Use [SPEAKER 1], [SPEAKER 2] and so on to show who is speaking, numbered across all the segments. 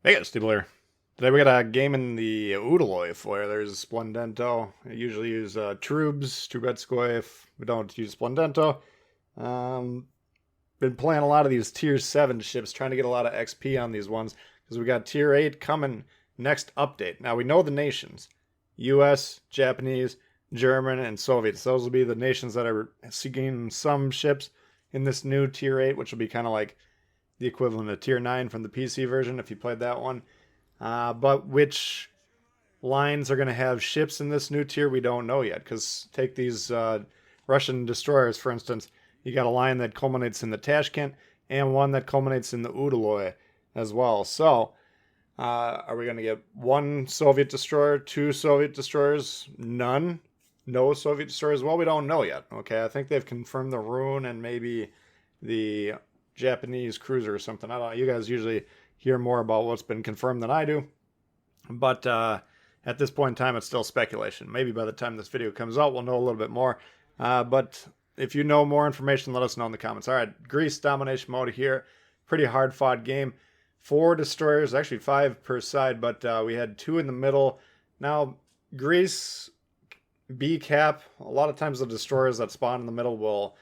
[SPEAKER 1] Hey, it's Tbull. Today we got a game in the Udaloi flare. There's Splendento. I usually use Trubetskoy if we don't use Splendento. Um, been playing a lot of these tier 7 ships, trying to get a lot of XP on these ones, because we got tier 8 coming next update. Now we know the nations: US, Japanese, German, and Soviets. Those will be the nations that are seeking some ships in this new tier 8, which will be kind of like the equivalent of tier 9 from the PC version if you played that one. But which lines are going to have ships in this new tier, we don't know yet. Because take these Russian destroyers, for instance. You got a line that culminates in the Tashkent and one that culminates in the Udaloi as well. So, are we going to get one Soviet destroyer, two Soviet destroyers, none? No Soviet destroyers? Well, we don't know yet. Okay, I think they've confirmed the Rune and maybe the Japanese cruiser or something. I don't know. You guys usually hear more about what's been confirmed than I do. But at this point in time, it's still speculation. Maybe by the time this video comes out, we'll know a little bit more. But if you know more information, let us know in the comments. All right, Greece domination mode here. Pretty hard fought game. 4 destroyers, actually 5 per side, but we had 2 in the middle. Now, Greece B cap, a lot of times the destroyers that spawn in the middle will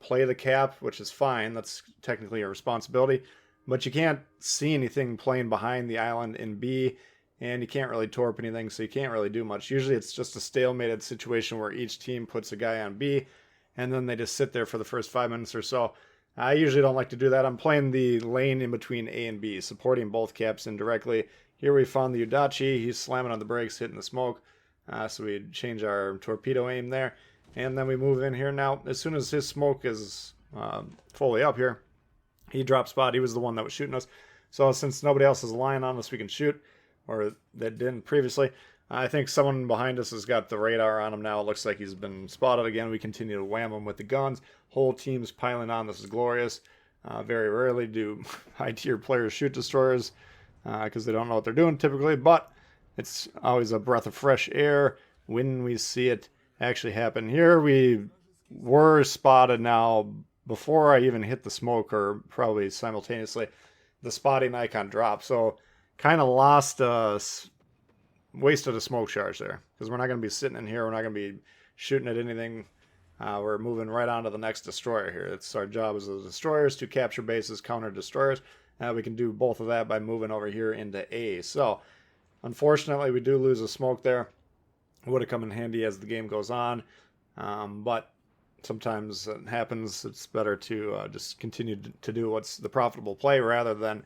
[SPEAKER 1] play the cap, which is fine. That's technically a responsibility. But you can't see anything playing behind the island in B, and you can't really torp anything, so you can't really do much. Usually it's just a stalemated situation where each team puts a guy on B, and then they just sit there for the first 5 minutes or so. I usually don't like to do that. I'm playing the lane in between A and B, supporting both caps indirectly. Here we found the Udachi. He's slamming on the brakes, hitting the smoke. So we change our torpedo aim there. And then we move in here. Now, as soon as his smoke is fully up here, he dropped spot. He was the one that was shooting us. So since nobody else is lying on us, we can shoot, or that didn't previously. I think someone behind us has got the radar on him now. It looks like he's been spotted again. We continue to wham him with the guns. Whole team's piling on. This is glorious. Very rarely do high tier players shoot destroyers because they don't know what they're doing typically, but it's always a breath of fresh air when we see it actually happen. Here we were spotted now before I even hit the smoke, or probably simultaneously. The spotting icon dropped, so kind of wasted a smoke charge there, because we're not going to be sitting in here. We're not going to be shooting at anything. We're moving right on to the next destroyer here. It's our job as the destroyers to capture bases, counter destroyers. We can do both of that by moving over here into A. So unfortunately, we do lose a smoke there. It would have come in handy as the game goes on, but sometimes it happens. It's better to just continue to do what's the profitable play rather than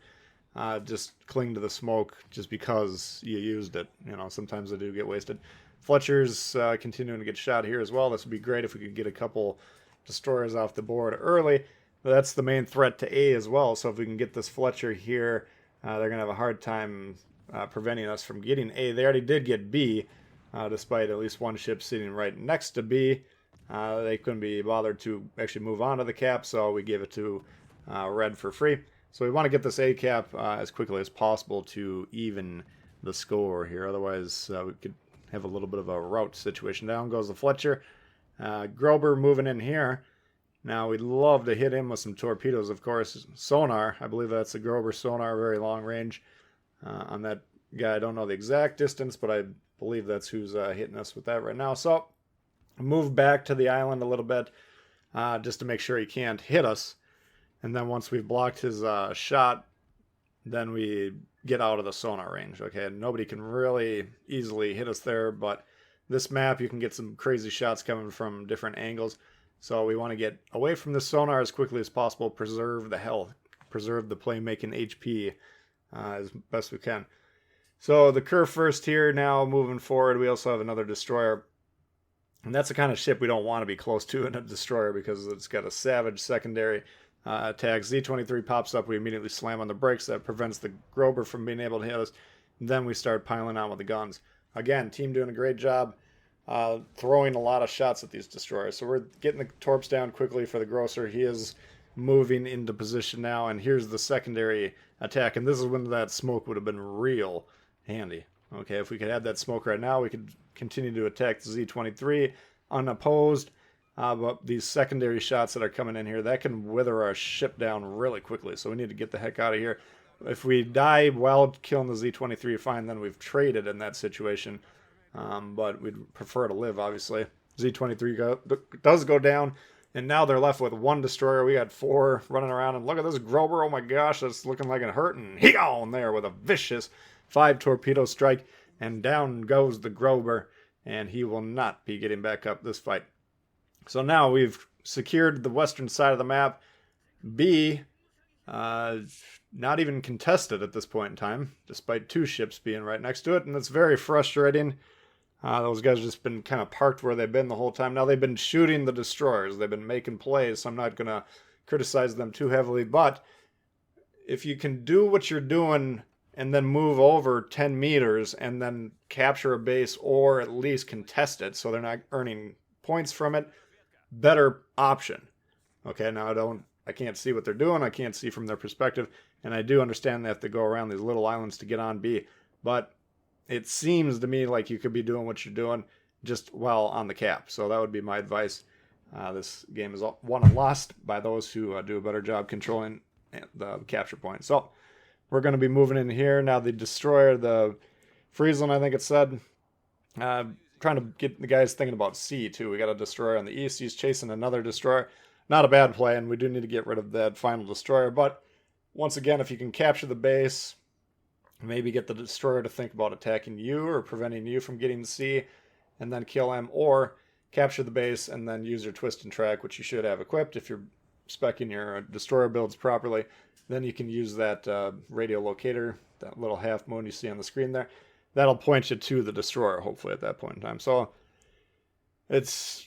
[SPEAKER 1] just cling to the smoke just because you used it. You know, sometimes they do get wasted. Fletcher's continuing to get shot here as well. This would be great if we could get a couple destroyers off the board early. But that's the main threat to A as well. So if we can get this Fletcher here, they're going to have a hard time preventing us from getting A. They already did get B, despite at least one ship sitting right next to B. They couldn't be bothered to actually move on to the cap, so we gave it to red for free. So we want to get this A cap as quickly as possible to even the score here. Otherwise, we could have a little bit of a rout situation. Down goes the Fletcher. Grober moving in here. Now, we'd love to hit him with some torpedoes, of course. Sonar, I believe that's the Grober sonar, very long range. On that guy, I don't know the exact distance, but I believe that's who's hitting us with that right now. So, move back to the island a little bit just to make sure he can't hit us. And then once we've blocked his shot, then we get out of the sonar range. Okay, nobody can really easily hit us there, but this map you can get some crazy shots coming from different angles. So we want to get away from the sonar as quickly as possible, preserve the health, preserve the playmaking HP as best we can. So the curve first here, now moving forward, we also have another destroyer. And that's the kind of ship we don't want to be close to in a destroyer because it's got a savage secondary attack. Z-23 pops up, we immediately slam on the brakes. That prevents the Grober from being able to hit us. And then we start piling on with the guns. Again, team doing a great job throwing a lot of shots at these destroyers. So we're getting the torps down quickly for the Grosser. He is moving into position now, and here's the secondary attack. And this is when that smoke would have been real handy. Okay, if we could have that smoke right now, we could continue to attack the Z-23 unopposed. But these secondary shots that are coming in here, that can wither our ship down really quickly. So we need to get the heck out of here. if we die while killing the Z-23, fine, then we've traded in that situation. But we'd prefer to live, obviously. Z-23 does go down, and now they're left with one destroyer. We got 4 running around, and look at this Grober. Oh my gosh, that's looking like it hurt. And he on there with a vicious 5 torpedo strike, and down goes the Grober, and he will not be getting back up this fight. So now we've secured the western side of the map. B, not even contested at this point in time, despite 2 ships being right next to it, and it's very frustrating. Those guys have just been kind of parked where they've been the whole time. Now they've been shooting the destroyers. They've been making plays, so I'm not going to criticize them too heavily. But if you can do what you're doing and then move over 10 meters and then capture a base or at least contest it so they're not earning points from it, better option. Okay, now I can't see what they're doing. I can't see from their perspective. And I do understand they have to go around these little islands to get on B. But it seems to me like you could be doing what you're doing just while on the cap. So that would be my advice. This game is won and lost by those who do a better job controlling the capture point. So we're going to be moving in here. Now the destroyer, the Friesland, I think it said, trying to get the guys thinking about C too. We got a destroyer on the east. He's chasing another destroyer. Not a bad play, and we do need to get rid of that final destroyer. But once again, if you can capture the base, maybe get the destroyer to think about attacking you or preventing you from getting C and then kill him, or capture the base and then use your twist and track, which you should have equipped if you're speccing your destroyer builds properly. Then you can use that radio locator, that little half moon you see on the screen there. That'll point you to the destroyer, hopefully, at that point in time. So it's,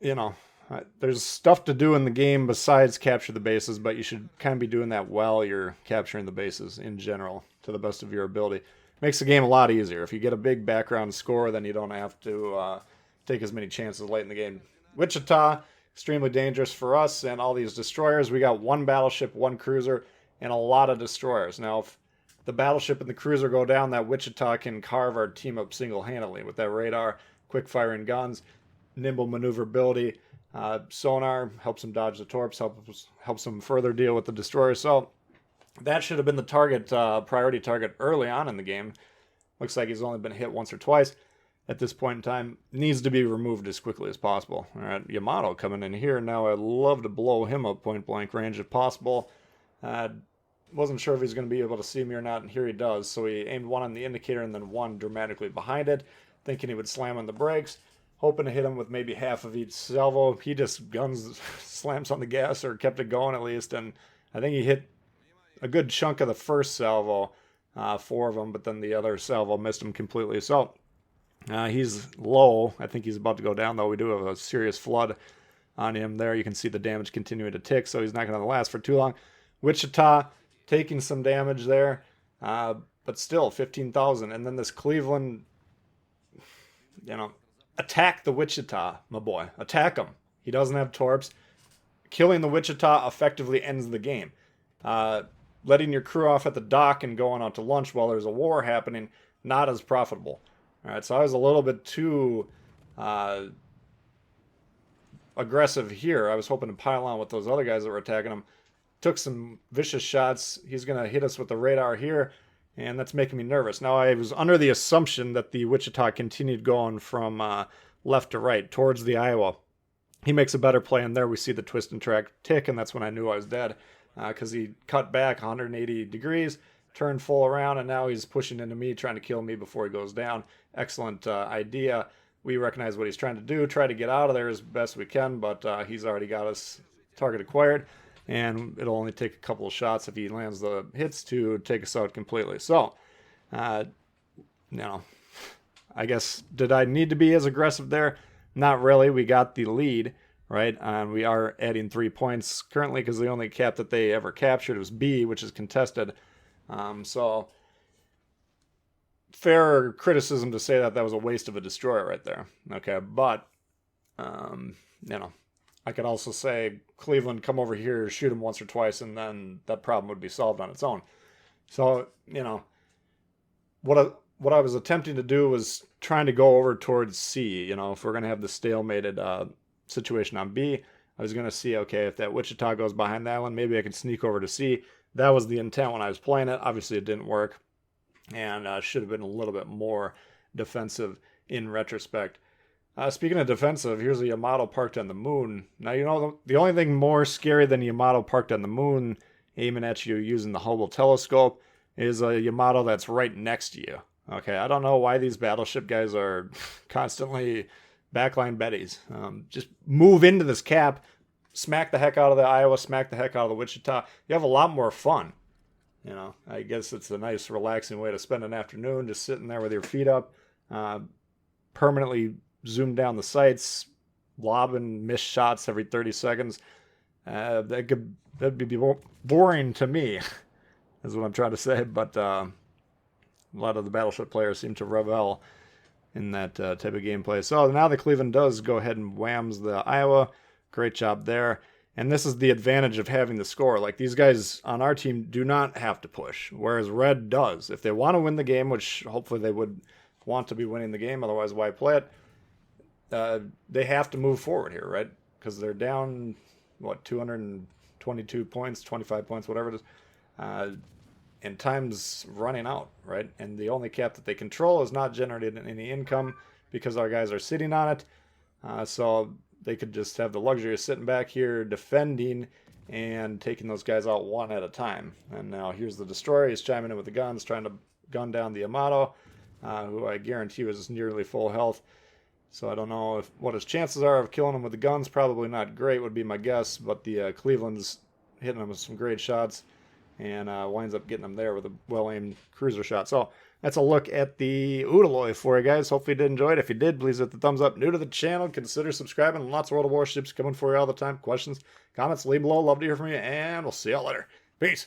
[SPEAKER 1] there's stuff to do in the game besides capture the bases, but you should kind of be doing that while you're capturing the bases in general to the best of your ability. Makes the game a lot easier. If you get a big background score, then you don't have to take as many chances late in the game. Wichita, extremely dangerous for us and all these destroyers. We got 1 battleship, 1 cruiser, and a lot of destroyers. Now, if the battleship and the cruiser go down, that Wichita can carve our team up single-handedly with that radar, quick-firing guns, nimble maneuverability. Sonar helps them dodge the torps, helps them further deal with the destroyers. So that should have been the target, priority target early on in the game. Looks like he's only been hit once or twice at this point in time. Needs to be removed as quickly as possible. All right, Yamato coming in here. Now I'd love to blow him up point blank range if possible. Wasn't sure if he's going to be able to see me or not, and here he does. So he aimed 1 on the indicator and then 1 dramatically behind it, thinking he would slam on the brakes. Hoping to hit him with maybe half of each salvo. He just slams on the gas, or kept it going at least, and I think he hit a good chunk of the first salvo, 4 of them, but then the other salvo missed him completely. So he's low. I think he's about to go down, though. We do have a serious flood on him there. You can see the damage continuing to tick, so he's not going to last for too long. Wichita taking some damage there, but still 15,000. And then this Cleveland, attack the Wichita, my boy. Attack him. He doesn't have torps. Killing the Wichita effectively ends the game. Letting your crew off at the dock and going out to lunch while there's a war happening, not as profitable. All right, so I was a little bit too aggressive here. I was hoping to pile on with those other guys that were attacking him. Took some vicious shots. He's going to hit us with the radar here, and that's making me nervous. Now, I was under the assumption that the Wichita continued going from left to right towards the Iowa. He makes a better play, and there we see the twist and track tick, and that's when I knew I was dead, because he cut back 180 degrees, turned full around, and now he's pushing into me, trying to kill me before he goes down. Excellent idea. We recognize what he's trying to do, try to get out of there as best we can, but he's already got us target acquired, and it'll only take a couple of shots if he lands the hits to take us out completely. So, I guess, did I need to be as aggressive there? Not really. We got the lead, right? And we are adding 3 points currently because the only cap that they ever captured was B, which is contested. So, fair criticism to say that was a waste of a destroyer right there. Okay, but, I could also say, Cleveland, come over here, shoot him once or twice, and then that problem would be solved on its own. So, what I was attempting to do was trying to go over towards C. If we're going to have the stalemated situation on B, I was going to see, okay, if that Wichita goes behind that one, maybe I can sneak over to C. That was the intent when I was playing it. Obviously, it didn't work, and should have been a little bit more defensive in retrospect. Speaking of defensive, here's a Yamato parked on the moon. Now, you know, the only thing more scary than Yamato parked on the moon, aiming at you using the Hubble telescope, is a Yamato that's right next to you. Okay, I don't know why these battleship guys are constantly backline Bettys. Just move into this cap, smack the heck out of the Iowa, smack the heck out of the Wichita. You have a lot more fun. You know, I guess it's a nice, relaxing way to spend an afternoon, just sitting there with your feet up, permanently zoom down the sights, lobbing missed shots every 30 seconds. That'd be boring to me, is what I'm trying to say. But a lot of the Battleship players seem to revel in that type of gameplay. So now the Cleveland does go ahead and whams the Iowa. Great job there. And this is the advantage of having the score. Like, these guys on our team do not have to push, whereas Red does. If they want to win the game, which hopefully they would want to be winning the game, otherwise why play it? They have to move forward here, right? Because they're down, 222 points, 25 points, whatever it is. And time's running out, right? And the only cap that they control is not generating any income because our guys are sitting on it. So they could just have the luxury of sitting back here, defending, and taking those guys out one at a time. And now here's the Destroyer. He's chiming in with the guns, trying to gun down the Yamato, who I guarantee was nearly full health. So I don't know what his chances are of killing him with the guns. Probably not great would be my guess, but the Cleveland's hitting him with some great shots and winds up getting him there with a well-aimed cruiser shot. So that's a look at the Udaloi for you guys. Hopefully you did enjoy it. If you did, please hit the thumbs up. New to the channel, consider subscribing. Lots of World of Warships coming for you all the time. Questions, comments, leave below. Love to hear from you, and we'll see y'all later. Peace.